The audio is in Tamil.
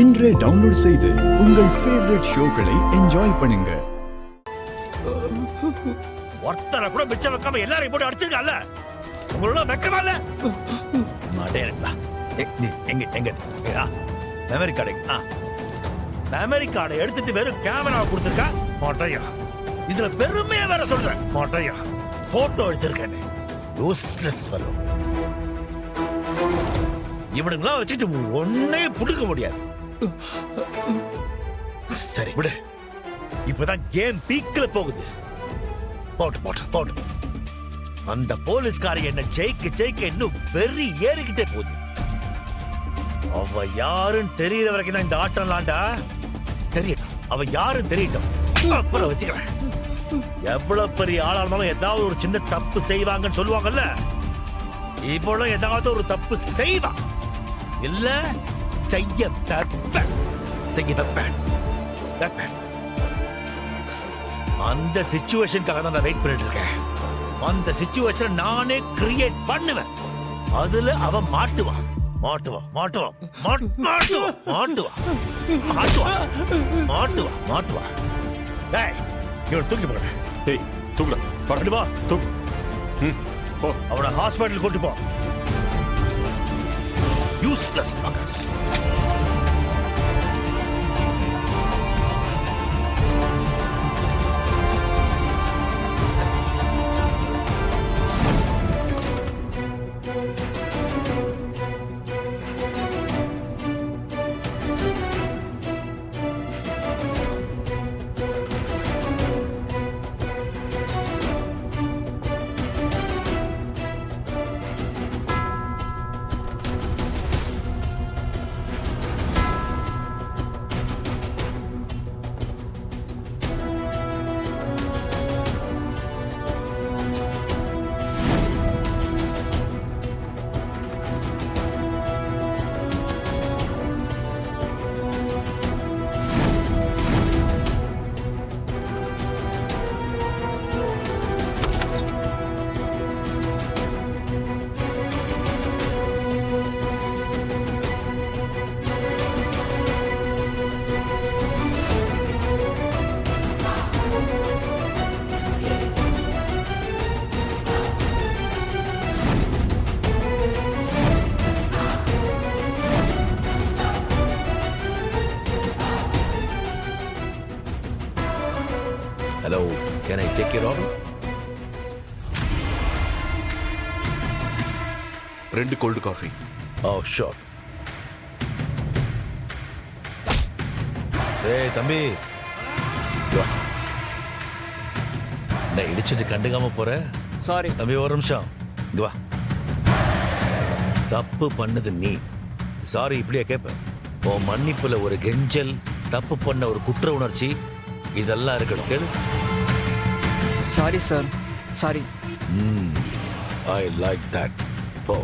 இன்றே டவுன்லோட் செய்து உங்கள் ஃபேவரட் ஷோக்களை என்ஜாய் பண்ணுங்க. ஒருத்தரை கூட மிச்சம் வைக்காம எல்லாரையும் போட்டு அடிச்சிருக்கல. உங்களோட வெக்கமா இல்ல? மாட்டேன்டா. எங்க அமெரிக்காட எடுத்துட்டு வெறும் கேமராவை கொடுத்துருக்கா மாட்டையா. இதுல பெருமையா வேற சொல்றேன் மாட்டையா. போட்டோ எடுத்திருக்கேன். Useless fellow. இவனுங்களாம் வச்சுட்டு ஒன்னே புடுக்க முடியாது. சரி விடு. இப்பதான் கேம் பீக்ல போகுது. போட்டு போட்டு போட்டு. அந்த போலீஸ்கார என்ன ஜெயிக்க இன்னும் வெறி ஏறிக்கிட்டே போகுது. அவ யாருன்னு தெரியற வரைக்கும் தான் இந்த ஆட்டம் லாண்டா. தெரியட்டும், அவ யாருன்னு தெரியட்டும், அப்புறம் வச்சுக்கிறேன். எவ்வளவு பெரிய ஆளா இருந்தாலும் ஏதாவது ஒரு சின்ன தப்பு செய்வாங்கன்னு சொல்லுவாங்கல்ல. இவ்வளவு ஏதாவது ஒரு தப்பு செய்வா. இல்ல செய்ய தப்ப. அந்த சிச்சுவேஷனுக்காக தான் நான் வெயிட் பண்ணிட்டு இருக்கேன். அந்த சிச்சுவேஷனை நானே கிரியேட் பண்ணுவேன். அதுல அவ மாட்டுவா. டேய், இவனை தூக்கி போட. டேய், தூக்குடா. பரவாயில்லை, வா தூக்கு. போ. அவனை ஹாஸ்பிட்டல் கொண்டு போ. Useless பகஸ். Hello, can I take your order? 2 cold coffee. Oh, sure. Hey, தம்பி. நான் இடிச்சிட்டு கண்டுக்காம போறேன். சாரி தம்பி, ஒரு நிமிஷம் இங்க வா. தப்பு பண்ணது நீ. சாரி இப்படியே கேட்ப. உன் மன்னிப்புல ஒரு கெஞ்சல், தப்பு பண்ண ஒரு குற்ற உணர்ச்சி, இதெல்லாம் இருக்கணும். கேளு. Sorry sir, sorry. I like that. போ.